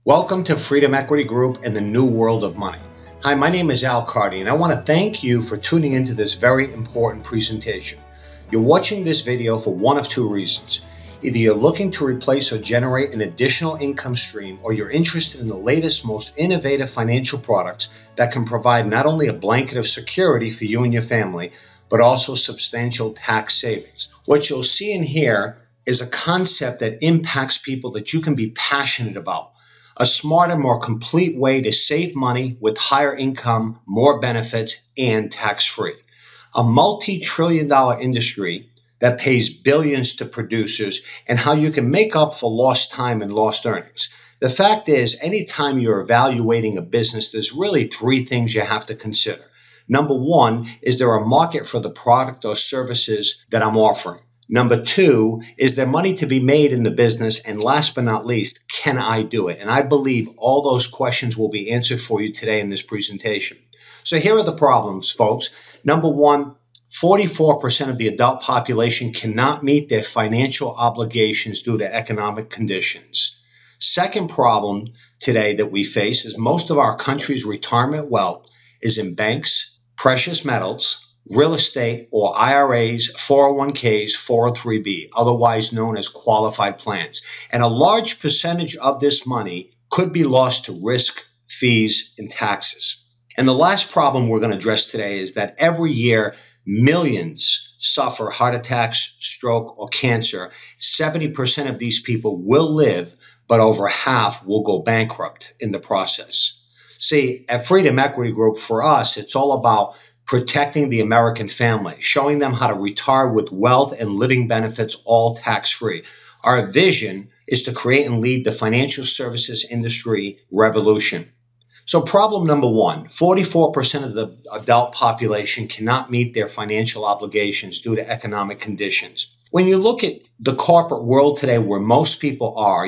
Welcome to Freedom Equity Group and the new world of money. Hi, my name is Al Cardi, and I want to thank you for tuning into this very important presentation. You're watching this video for one of two reasons. Either you're looking to replace or generate an additional income stream, or you're interested in the latest, most innovative financial products that can provide not only a blanket of security for you and your family, but also substantial tax savings. What you'll see in here is a concept that impacts people that you can be passionate about. A smarter, more complete way to save money with higher income, more benefits, and tax-free. A multi-trillion-dollar industry that pays billions to producers, and how you can make up for lost time and lost earnings. The fact is, anytime you're evaluating a business, there's really three things you have to consider. Number one, is there a market for the product or services that I'm offering? Number two, is there money to be made in the business? And last but not least, can I do it? And I believe all those questions will be answered for you today in this presentation. So here are the problems, folks. Number one, 44% of the adult population cannot meet their financial obligations due to economic conditions. Second problem today that we face is most of our country's retirement wealth is in banks, precious metals, real estate, or IRAs, 401ks, 403b, otherwise known as qualified plans. And a large percentage of this money could be lost to risk, fees, and taxes. And the last problem we're going to address today is that every year, millions suffer heart attacks, stroke, or cancer. 70% of these people will live, but over half will go bankrupt in the process. See, at Freedom Equity Group, for us, it's all about protecting the American family, showing them how to retire with wealth and living benefits, all tax-free. Our vision is to create and lead the financial services industry revolution. So problem number one, 44% of the adult population cannot meet their financial obligations due to economic conditions. When you look at the corporate world today where most people are,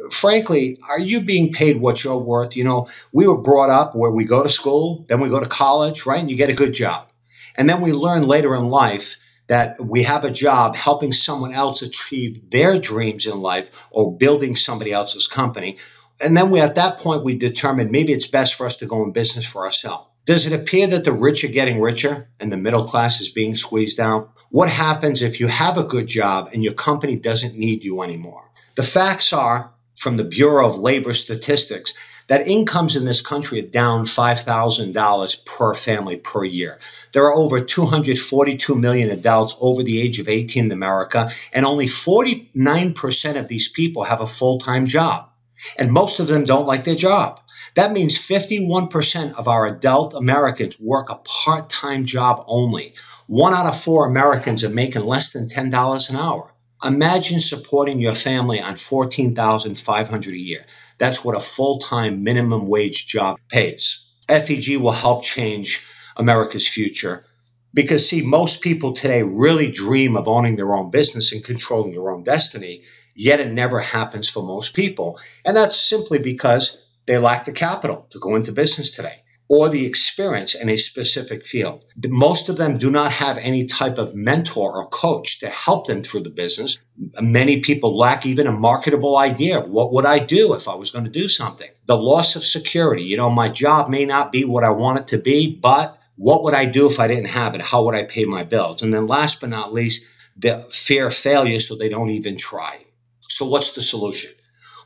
frankly, are you being paid what you're worth? We were brought up where we go to school, then we go to college, right? And you get a good job. And then we learn later in life that we have a job helping someone else achieve their dreams in life or building somebody else's company. And then at that point, we determine maybe it's best for us to go in business for ourselves. Does it appear that the rich are getting richer and the middle class is being squeezed out? What happens if you have a good job and your company doesn't need you anymore? The facts are, from the Bureau of Labor Statistics, that incomes in this country are down $5,000 per family per year. There are over 242 million adults over the age of 18 in America, and only 49% of these people have a full-time job. And most of them don't like their job. That means 51% of our adult Americans work a part-time job only. 1 out of 4 Americans are making less than $10 an hour. Imagine supporting your family on $14,500 a year. That's what a full-time minimum wage job pays. FEG will help change America's future because, see, most people today really dream of owning their own business and controlling their own destiny, yet it never happens for most people. And that's simply because they lack the capital to go into business today or the experience in a specific field. Most of them do not have any type of mentor or coach to help them through the business. Many people lack even a marketable idea of what would I do if I was going to do something. The loss of security. My job may not be what I want it to be, but what would I do if I didn't have it? How would I pay my bills? And then last but not least, the fear of failure, so they don't even try. So what's the solution?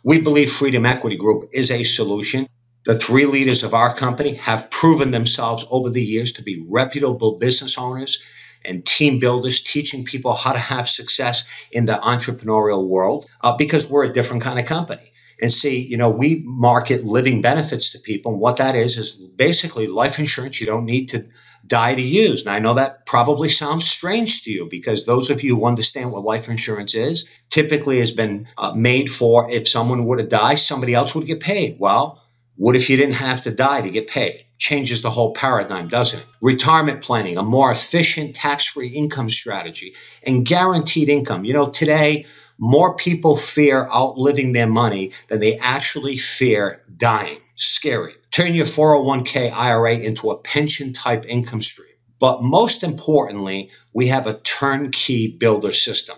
We believe Freedom Equity Group is a solution. The 3 leaders of our company have proven themselves over the years to be reputable business owners and team builders, teaching people how to have success in the entrepreneurial world because we're a different kind of company. And see, we market living benefits to people. And what that is basically life insurance you don't need to die to use. And I know that probably sounds strange to you because those of you who understand what life insurance is, typically has been made for if someone were to die, somebody else would get paid. Well, what if you didn't have to die to get paid? Changes the whole paradigm, doesn't it? Retirement planning, a more efficient tax-free income strategy, and guaranteed income. Today, more people fear outliving their money than they actually fear dying. Scary. Turn your 401k IRA into a pension-type income stream. But most importantly, we have a turnkey builder system.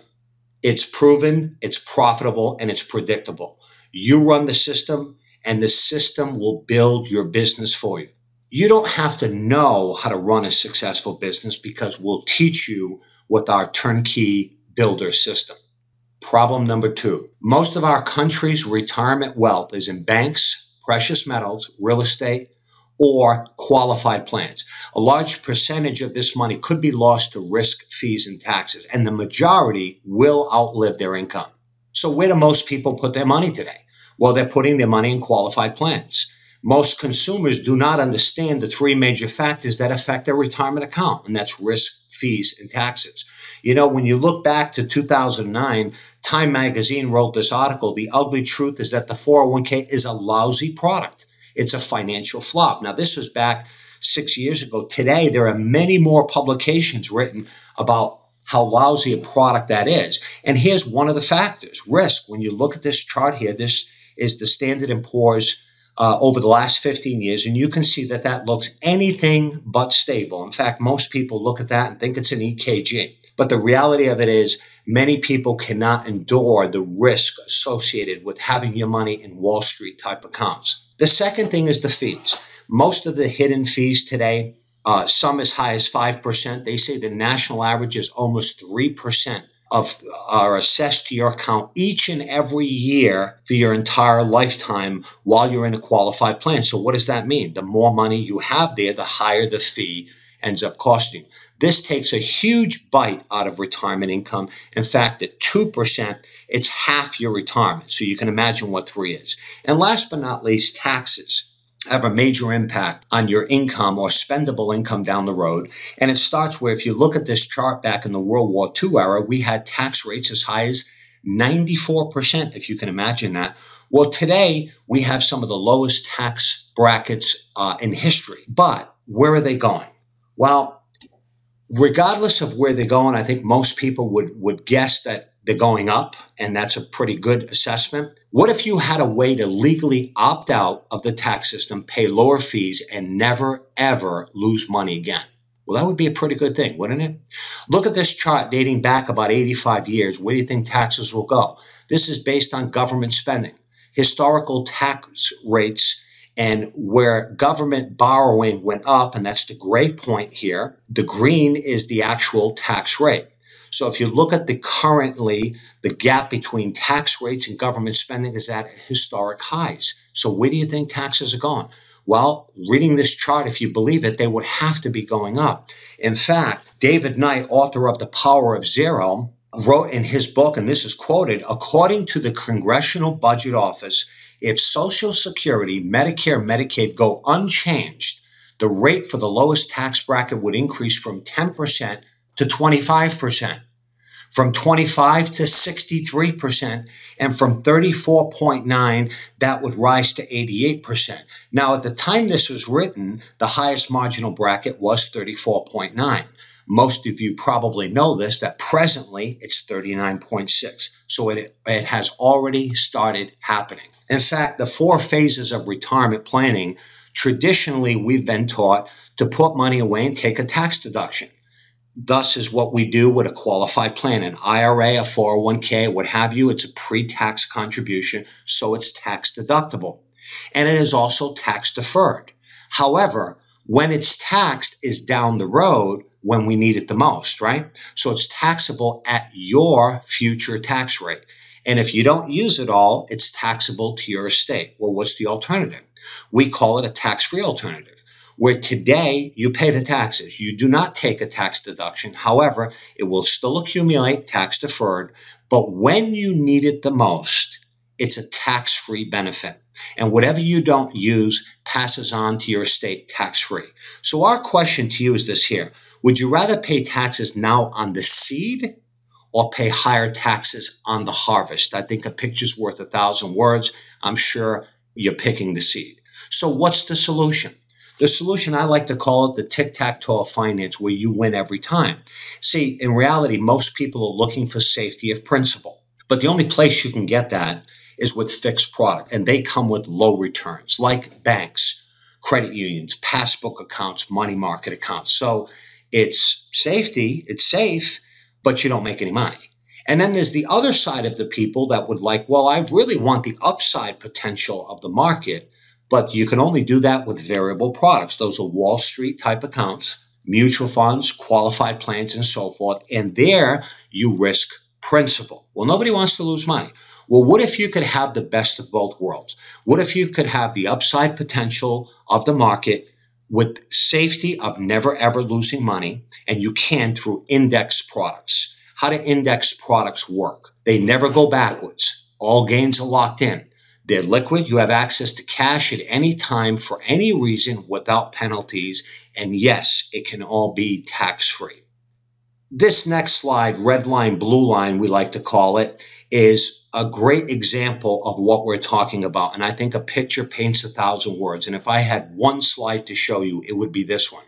It's proven, it's profitable, and it's predictable. You run the system, and the system will build your business for you. You don't have to know how to run a successful business because we'll teach you with our turnkey builder system. Problem number 2, most of our country's retirement wealth is in banks, precious metals, real estate, or qualified plans. A large percentage of this money could be lost to risk, fees, and taxes, and the majority will outlive their income. So where do most people put their money today? Well, they're putting their money in qualified plans. Most consumers do not understand the 3 major factors that affect their retirement account, and that's risk, fees, and taxes. You know, when you look back to 2009, Time Magazine wrote this article, "The ugly truth is that the 401k is a lousy product. It's a financial flop." Now, this was back 6 years ago. Today, there are many more publications written about how lousy a product that is. And here's one of the factors, risk. When you look at this chart here, this is the Standard & Poor's over the last 15 years, and you can see that that looks anything but stable. In fact, most people look at that and think it's an EKG. But the reality of it is many people cannot endure the risk associated with having your money in Wall Street type accounts. The second thing is the fees. Most of the hidden fees today, some as high as 5%. They say the national average is almost 3% are assessed to your account each and every year for your entire lifetime while you're in a qualified plan. So what does that mean? The more money you have there, the higher the fee ends up costing. This takes a huge bite out of retirement income. In fact, at 2%, it's half your retirement. So you can imagine what 3 is. And last but not least, taxes have a major impact on your income or spendable income down the road. And it starts where if you look at this chart back in the World War II era, we had tax rates as high as 94%, if you can imagine that. Well, today we have some of the lowest tax brackets in history. But where are they going? Well, regardless of where they're going, I think most people would guess that they're going up, and that's a pretty good assessment. What if you had a way to legally opt out of the tax system, pay lower fees, and never, ever lose money again? Well, that would be a pretty good thing, wouldn't it? Look at this chart dating back about 85 years. Where do you think taxes will go? This is based on government spending, historical tax rates, and where government borrowing went up, and that's the gray point here. The green is the actual tax rate. So if you look at the gap between tax rates and government spending is at historic highs. So where do you think taxes are going? Well, reading this chart, if you believe it, they would have to be going up. In fact, David Knight, author of The Power of Zero, wrote in his book, and this is quoted, according to the Congressional Budget Office, if Social Security, Medicare, Medicaid go unchanged, the rate for the lowest tax bracket would increase from 10% to 25%, from 25% to 63%, and from 34.9%, that would rise to 88%. Now, at the time this was written, the highest marginal bracket was 34.9. Most of you probably know this, that presently it's 39.6. So it has already started happening. In fact, the 4 phases of retirement planning, traditionally we've been taught to put money away and take a tax deduction. Thus is what we do with a qualified plan, an IRA, a 401k, what have you. It's a pre-tax contribution, so it's tax deductible. And it is also tax deferred. However, when it's taxed is down the road when we need it the most, right? So it's taxable at your future tax rate. And if you don't use it all, it's taxable to your estate. Well, what's the alternative? We call it a tax-free alternative, where today you pay the taxes. You do not take a tax deduction. However, it will still accumulate tax deferred, but when you need it the most, it's a tax-free benefit. And whatever you don't use passes on to your estate tax-free. So our question to you is this here. Would you rather pay taxes now on the seed or pay higher taxes on the harvest? I think a picture's worth 1,000 words. I'm sure you're picking the seed. So what's the solution? The solution, I like to call it the tic-tac-toe of finance, where you win every time. See, in reality, most people are looking for safety of principal. But the only place you can get that is with fixed product, and they come with low returns, like banks, credit unions, passbook accounts, money market accounts. So it's safety, it's safe, but you don't make any money. And then there's the other side of the people that would like, well, I really want the upside potential of the market, but you can only do that with variable products. Those are Wall Street type accounts, mutual funds, qualified plans, and so forth. And there you risk principal. Well, nobody wants to lose money. Well, what if you could have the best of both worlds? What if you could have the upside potential of the market with safety of never ever losing money, and you can through index products? How do index products work? They never go backwards. All gains are locked in. They're liquid. You have access to cash at any time for any reason without penalties. And yes, it can all be tax-free. This next slide, red line, blue line, we like to call it, is a great example of what we're talking about. And I think a picture paints 1,000 words. And if I had one slide to show you, it would be this one.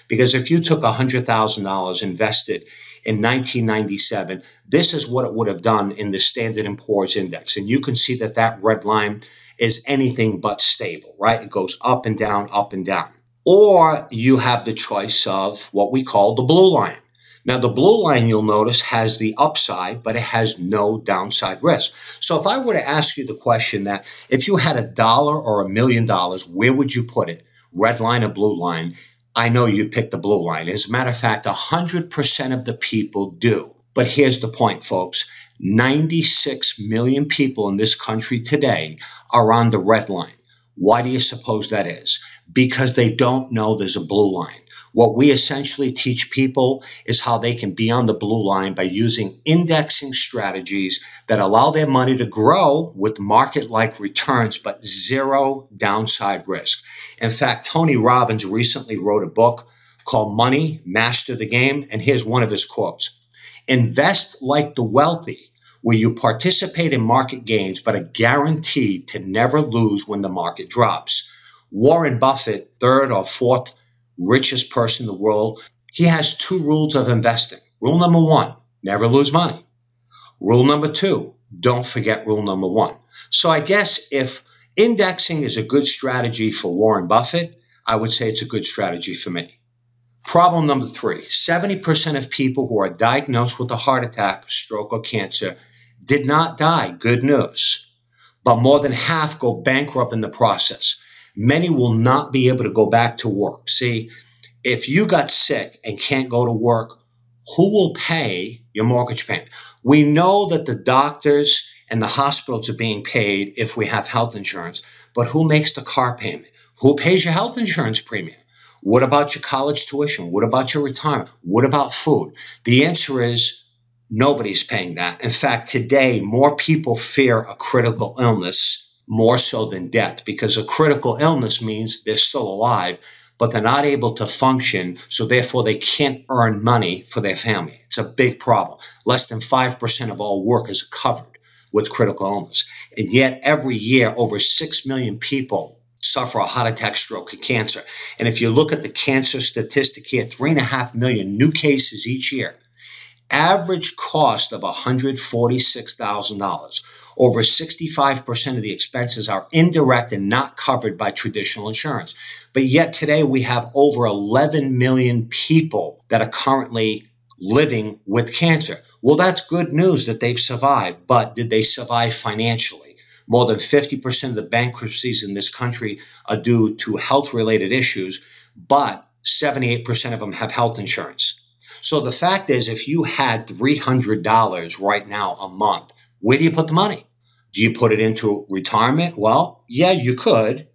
Because if you took $100,000 invested in 1997, this is what it would have done in the Standard & Poor's Index. And you can see that that red line is anything but stable, right? It goes up and down, up and down. Or you have the choice of what we call the blue line. Now, the blue line, you'll notice, has the upside, but it has no downside risk. So if I were to ask you the question that if you had $1 or $1 million, where would you put it? Red line or blue line? I know you'd pick the blue line. As a matter of fact, 100% of the people do. But here's the point, folks. 96 million people in this country today are on the red line. Why do you suppose that is? Because they don't know there's a blue line. What we essentially teach people is how they can be on the blue line by using indexing strategies that allow their money to grow with market-like returns, but zero downside risk. In fact, Tony Robbins recently wrote a book called Money, Master the Game, and here's one of his quotes. Invest like the wealthy, where you participate in market gains, but are guaranteed to never lose when the market drops. Warren Buffett, third or fourth richest person in the world, he has 2 rules of investing. Rule number 1, never lose money. Rule number 2, don't forget rule number 1. So I guess if indexing is a good strategy for Warren Buffett, I would say it's a good strategy for me. Problem number 3, 70% of people who are diagnosed with a heart attack, stroke, or cancer did not die. Good news. But more than half go bankrupt in the process. Many will not be able to go back to work. See, if you got sick and can't go to work, who will pay your mortgage payment? We know that the doctors and the hospitals are being paid if we have health insurance, but who makes the car payment? Who pays your health insurance premium? What about your college tuition? What about your retirement? What about food? The answer is nobody's paying that. In fact, today, more people fear a critical illness more so than death, because a critical illness means they're still alive, but they're not able to function, so therefore they can't earn money for their family. It's a big problem. Less than 5% of all workers are covered with critical illness. And yet every year, over 6 million people suffer a heart attack, stroke, and cancer. And if you look at the cancer statistic here, 3.5 million new cases each year. Average cost of $146,000. Over 65% of the expenses are indirect and not covered by traditional insurance. But yet today we have over 11 million people that are currently living with cancer. Well, that's good news that they've survived, but did they survive financially? More than 50% of the bankruptcies in this country are due to health-related issues, but 78% of them have health insurance. So the fact is, if you had $300 right now a month, where do you put the money? Do you put it into retirement? Well, yeah, you could.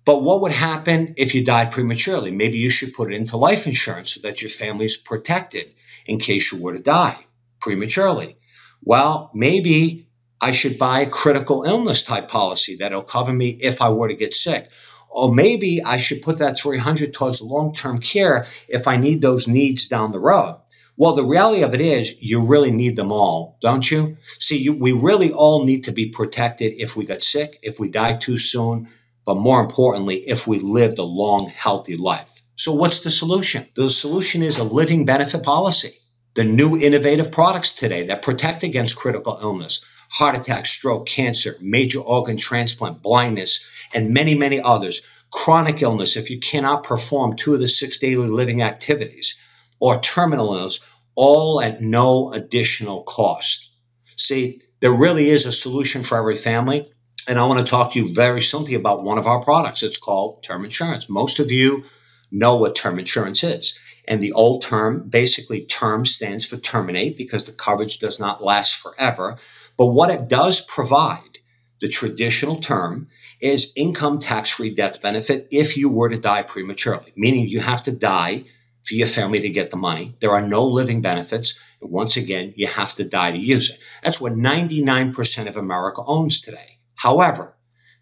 But what would happen if you died prematurely? Maybe you should put it into life insurance so that your family is protected in case you were to die prematurely. Well, maybe I should buy a critical illness type policy that'll cover me if I were to get sick. Or maybe I should put that $300 towards long-term care if I need those needs down the road. Well, the reality of it is you really need them all, don't you? See, we really all need to be protected if we got sick, if we die too soon, but more importantly, if we lived a long, healthy life. So what's the solution? The solution is a living benefit policy. The new innovative products today that protect against critical illness, heart attack, stroke, cancer, major organ transplant, blindness, and many, many others. Chronic illness, if you cannot perform 2 of the 6 daily living activities, or terminal illness, all at no additional cost. See, there really is a solution for every family. And I want to talk to you very simply about one of our products. It's called term insurance. Most of you know what term insurance is. And the old term, basically term stands for terminate because the coverage does not last forever. But what it does provide, the traditional term, is income tax-free death benefit if you were to die prematurely, meaning you have to die for your family to get the money. There are no living benefits. And once again, you have to die to use it. That's what 99% of America owns today. However,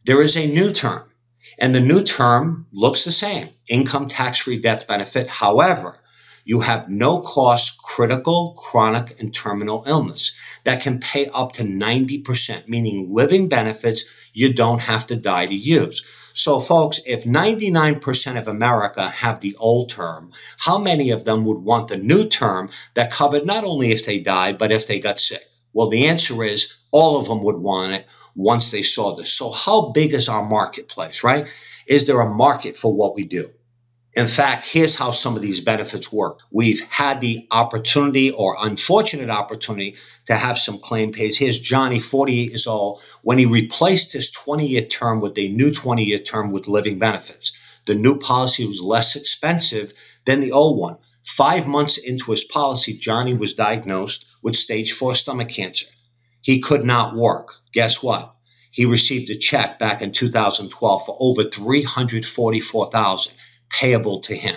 there is a new term, and the new term looks the same, income tax-free death benefit. However, you have no cost critical, chronic, and terminal illness that can pay up to 90%, meaning living benefits you don't have to die to use. So folks, if 99% of America have the old term, how many of them would want the new term that covered not only if they died, but if they got sick? Well, the answer is all of them would want it once they saw this. So how big is our marketplace, right? Is there a market for what we do? In fact, here's how some of these benefits work. We've had the opportunity or unfortunate opportunity to have some claim pays. Here's Johnny, 48 years old, when he replaced his 20-year term with a new 20-year term with living benefits. The new policy was less expensive than the old one. 5 months into his policy, Johnny was diagnosed with stage 4 stomach cancer. He could not work. Guess what? He received a check back in 2012 for over $344,000 payable to him.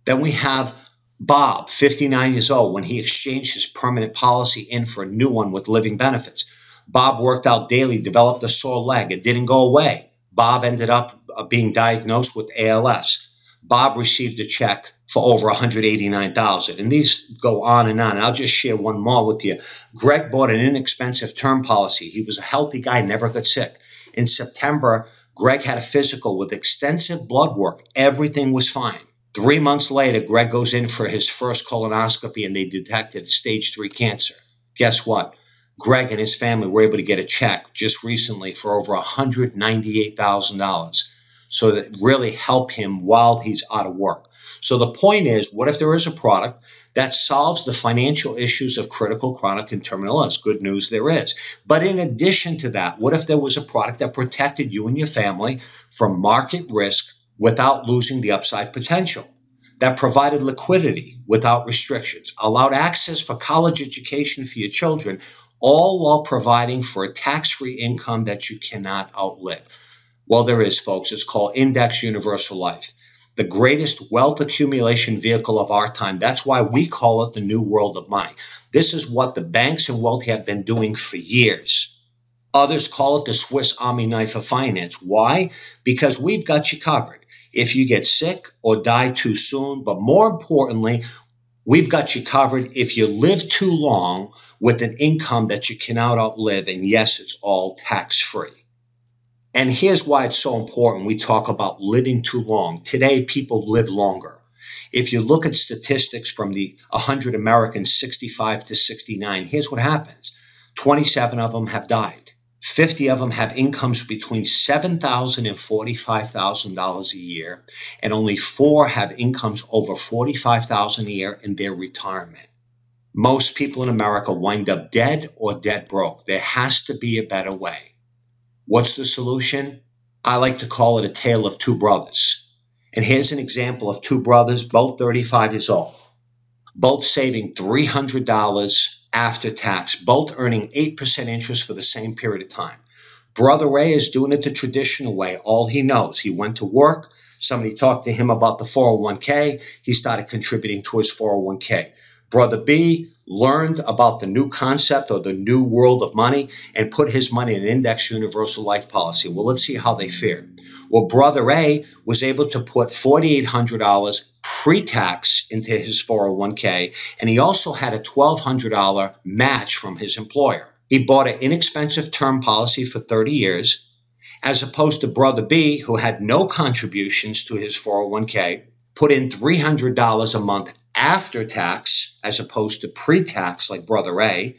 Then we have Bob, 59 years old, when he exchanged his permanent policy in for a new one with living benefits. Bob worked out daily, developed a sore leg. It didn't go away. Bob ended up being diagnosed with ALS. Bob received a check for over $189,000. And these go on and on. I'll just share one more with you. Greg bought an inexpensive term policy. He was a healthy guy, never got sick. In September, Greg had a physical with extensive blood work. Everything was fine. 3 months later, Greg goes in for his first colonoscopy and they detected stage 3 cancer. Guess what? Greg and his family were able to get a check just recently for over $198,000. So that really help him while he's out of work. So the point is, what if there is a product that solves the financial issues of critical, chronic, and terminal illness? Good news, there is. But in addition to that, what if there was a product that protected you and your family from market risk without losing the upside potential, that provided liquidity without restrictions, allowed access for college education for your children, all while providing for a tax-free income that you cannot outlive? Well, there is, folks. It's called Index Universal Life, the greatest wealth accumulation vehicle of our time. That's why we call it the new world of money. This is what the banks and wealthy have been doing for years. Others call it the Swiss Army knife of finance. Why? Because we've got you covered if you get sick or die too soon. But more importantly, we've got you covered if you live too long with an income that you cannot outlive. And yes, it's all tax-free. And here's why it's so important. We talk about living too long. Today, people live longer. If you look at statistics from the 100 Americans 65 to 69, here's what happens. 27 of them have died. 50 of them have incomes between $7,000 and $45,000 a year, and only 4 have incomes over $45,000 a year in their retirement. Most people in America wind up dead or dead broke. There has to be a better way. What's the solution? I like to call it a tale of two brothers. And here's an example of two brothers, both 35 years old, both saving $300 after tax, both earning 8% interest for the same period of time. Brother Ray is doing it the traditional way. All he knows, he went to work, somebody talked to him about the 401k, he started contributing to his 401k. Brother B learned about the new concept or the new world of money and put his money in an Index Universal Life policy. Well, let's see how they fared. Well, Brother A was able to put $4,800 pre-tax into his 401k, and he also had a $1,200 match from his employer. He bought an inexpensive term policy for 30 years, as opposed to Brother B, who had no contributions to his 401k, put in $300 a month after tax, as opposed to pre-tax like Brother A,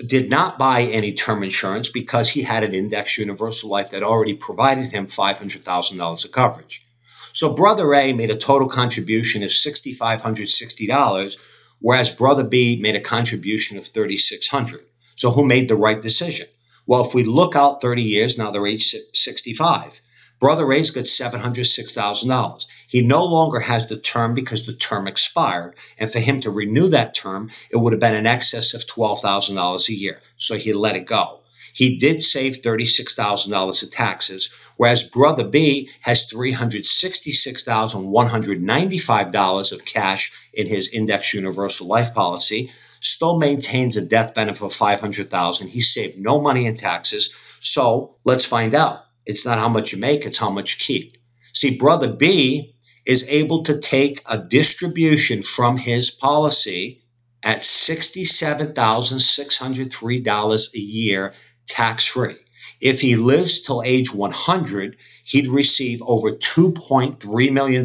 did not buy any term insurance because he had an Index Universal Life that already provided him $500,000 of coverage. So Brother A made a total contribution of $6,560, whereas Brother B made a contribution of $3,600. So who made the right decision? Well, if we look out 30 years, now they're age 65. Brother Ray's got $706,000. He no longer has the term because the term expired. And for him to renew that term, it would have been in excess of $12,000 a year. So he let it go. He did save $36,000 of taxes, whereas Brother B has $366,195 of cash in his Index Universal Life policy, still maintains a death benefit of $500,000. He saved no money in taxes. So let's find out. It's not how much you make, it's how much you keep. See, Brother B is able to take a distribution from his policy at $67,603 a year, tax-free. If he lives till age 100, he'd receive over $2.3 million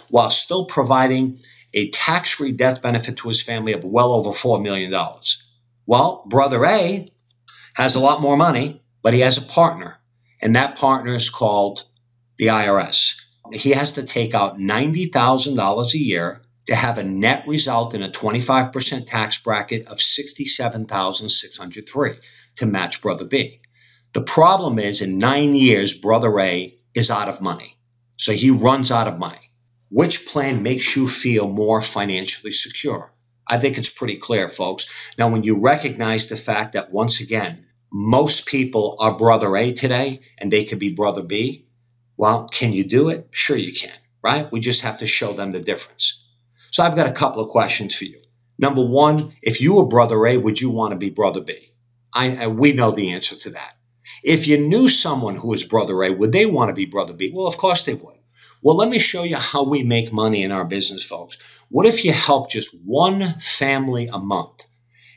while still providing a tax-free death benefit to his family of well over $4 million. Well, Brother A has a lot more money, but he has a partner, and that partner is called the IRS. He has to take out $90,000 a year to have a net result in a 25% tax bracket of $67,603 to match Brother B. The problem is in 9 years, Brother A is out of money. So he runs out of money. Which plan makes you feel more financially secure? I think it's pretty clear, folks. Now, when you recognize the fact that, once again, most people are Brother A today and they could be Brother B, well, can you do it? Sure you can, right? We just have to show them the difference. So I've got a couple of questions for you. Number one, if you were Brother A, would you want to be Brother B? We know the answer to that. If you knew someone who was Brother A, would they want to be Brother B? Well, of course they would. Well, let me show you how we make money in our business, folks. What if you help just one family a month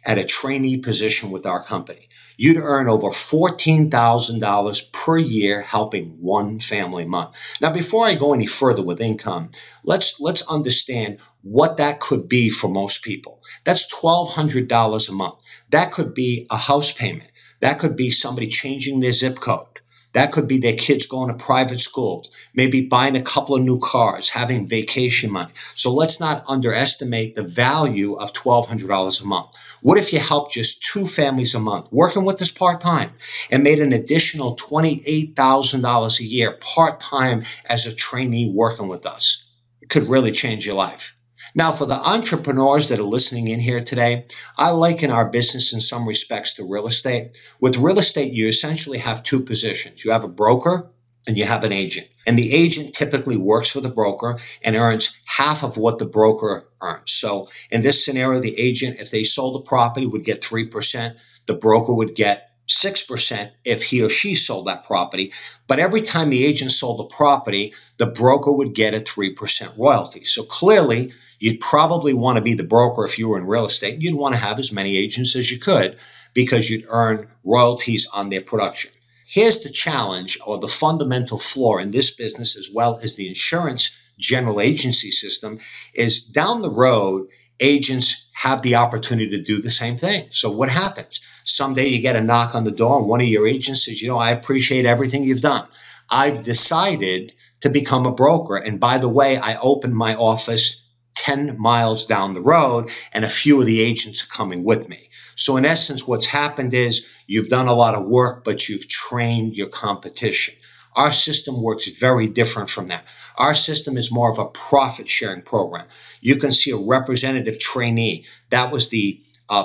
at a trainee position with our company? You'd earn over $14,000 per year helping one family a month. Now, before I go any further with income, let's understand what that could be for most people. That's $1,200 a month. That could be a house payment. That could be somebody changing their zip code. That could be their kids going to private schools, maybe buying a couple of new cars, having vacation money. So let's not underestimate the value of $1,200 a month. What if you helped just two families a month working with us part-time and made an additional $28,000 a year part-time as a trainee working with us? It could really change your life. Now, for the entrepreneurs that are listening in here today, I liken our business in some respects to real estate. With real estate, you essentially have two positions. You have a broker and you have an agent. And the agent typically works for the broker and earns half of what the broker earns. So in this scenario, the agent, if they sold the property, would get 3%. The broker would get 6% if he or she sold that property. But every time the agent sold the property, the broker would get a 3% royalty. So clearly, you'd probably want to be the broker if you were in real estate. You'd want to have as many agents as you could because you'd earn royalties on their production. Here's the challenge or the fundamental flaw in this business as well as the insurance general agency system is down the road, agents have the opportunity to do the same thing. So what happens? Someday you get a knock on the door and one of your agents says, I appreciate everything you've done. I've decided to become a broker. And by the way, I opened my office 10 miles down the road, and a few of the agents are coming with me. So in essence, what's happened is you've done a lot of work, but you've trained your competition. Our system works very different from that. Our system is more of a profit-sharing program. You can see a representative trainee. That was the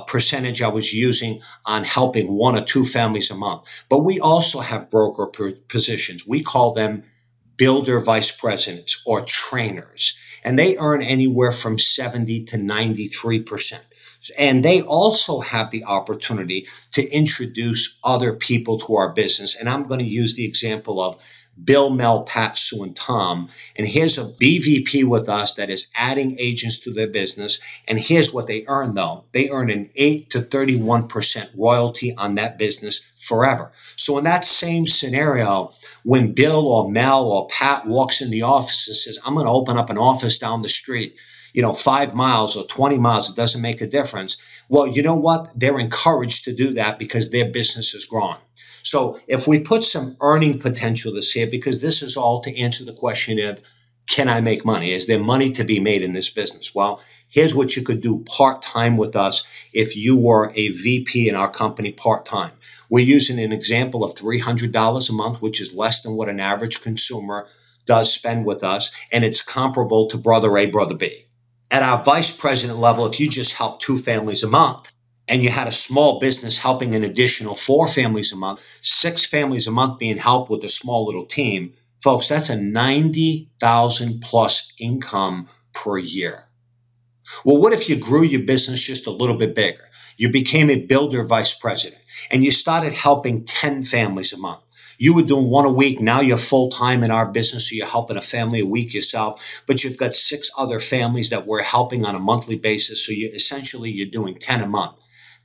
percentage I was using on helping one or two families a month. But we also have broker positions. We call them builder vice presidents or trainers. And they earn anywhere from 70 to 93%. And they also have the opportunity to introduce other people to our business. And I'm going to use the example of Bill, Mel, Pat, Sue, and Tom. And here's a BVP with us that is adding agents to their business. And here's what they earn, though. They earn an 8 to 31% royalty on that business forever. So in that same scenario, when Bill or Mel or Pat walks in the office and says, I'm going to open up an office down the street, 5 miles or 20 miles, it doesn't make a difference. Well, you know what? They're encouraged to do that because their business has grown. So if we put some earning potential this here, because this is all to answer the question of, can I make money? Is there money to be made in this business? Well, Here's what you could do part-time with us if you were a VP in our company part-time. We're using an example of $300 a month, which is less than what an average consumer does spend with us, and it's comparable to brother A, brother B. At our vice president level, if you just help 2 families a month, and you had a small business helping an additional 4 families a month, 6 families a month being helped with a small little team, folks, that's a $90,000 plus income per year. Well, what if you grew your business just a little bit bigger? You became a builder vice president and you started helping 10 families a month. You were doing 1 a week. Now you're full-time in our business, so you're helping a family a week yourself, but you've got 6 other families that we're helping on a monthly basis, so you're doing 10 a month.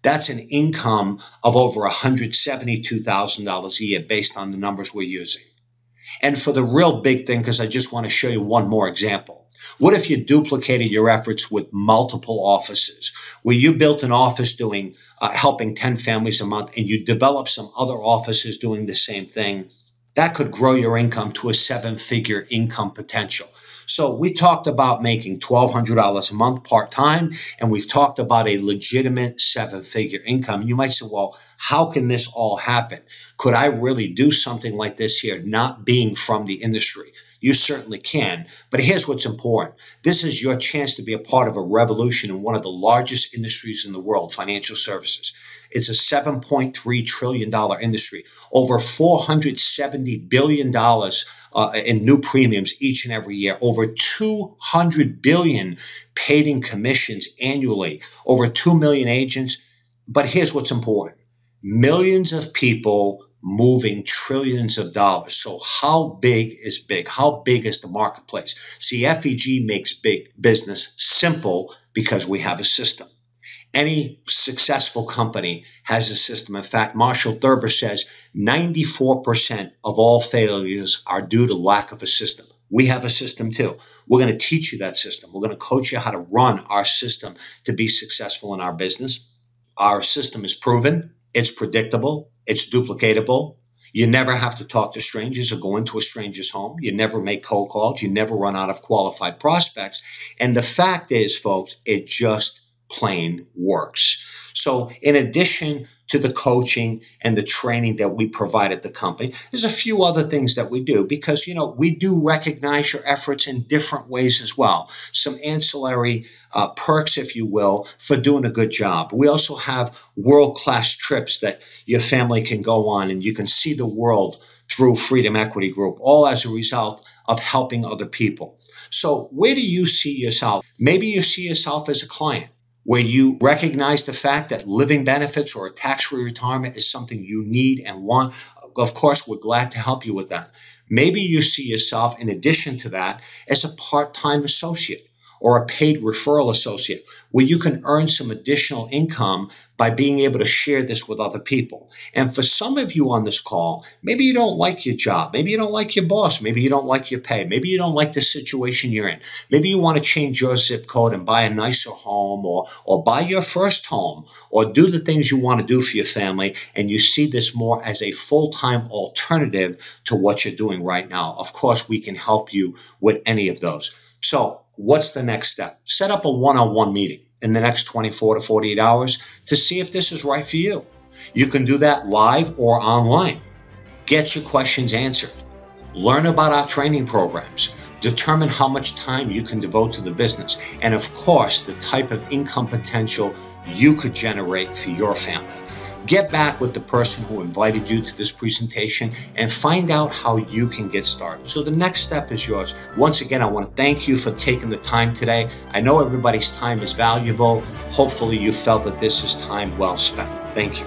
That's an income of over $172,000 a year based on the numbers we're using. And for the real big thing, because I just want to show you one more example, what if you duplicated your efforts with multiple offices, where you built an office doing helping 10 families a month, and you develop some other offices doing the same thing? That could grow your income to a 7-figure income potential. So we talked about making $1,200 a month part-time, and we've talked about a legitimate 7-figure income. You might say, well, how can this all happen? Could I really do something like this here, not being from the industry? You certainly can, but here's what's important. This is your chance to be a part of a revolution in one of the largest industries in the world, financial services. It's a $7.3 trillion industry, over $470 billion in new premiums each and every year, over $200 billion paid in commissions annually, over 2 million agents. But here's what's important. Millions of people moving trillions of dollars. So how big is big? How big is the marketplace? See, FEG makes big business simple because we have a system. Any successful company has a system. In fact, Marshall Thurber says 94% of all failures are due to lack of a system. We have a system too. We're going to teach you that system. We're going to coach you how to run our system to be successful in our business. Our system is proven. It's predictable. It's duplicatable. You never have to talk to strangers or go into a stranger's home. You never make cold calls. You never run out of qualified prospects. And the fact is, folks, it just plain works. So in addition to the coaching and the training that we provide at the company, there's a few other things that we do because, we do recognize your efforts in different ways as well. Some ancillary perks, if you will, for doing a good job. We also have world-class trips that your family can go on and you can see the world through Freedom Equity Group, all as a result of helping other people. So where do you see yourself? Maybe you see yourself as a client, where you recognize the fact that living benefits or a tax-free retirement is something you need and want. Of course, we're glad to help you with that. Maybe you see yourself, in addition to that, as a part-time associate or a paid referral associate, where you can earn some additional income by being able to share this with other people. And for some of you on this call, maybe you don't like your job. Maybe you don't like your boss. Maybe you don't like your pay. Maybe you don't like the situation you're in. Maybe you want to change your zip code and buy a nicer home or buy your first home or do the things you want to do for your family, and you see this more as a full-time alternative to what you're doing right now. Of course, we can help you with any of those. So what's the next step? Set up a one-on-one meeting in the next 24 to 48 hours to see if this is right for you. You can do that live or online. Get your questions answered. Learn about our training programs. Determine how much time you can devote to the business. And of course, the type of income potential you could generate for your family. Get back with the person who invited you to this presentation and find out how you can get started. So the next step is yours. Once again, I want to thank you for taking the time today. I know everybody's time is valuable. Hopefully you felt that this is time well spent. Thank you.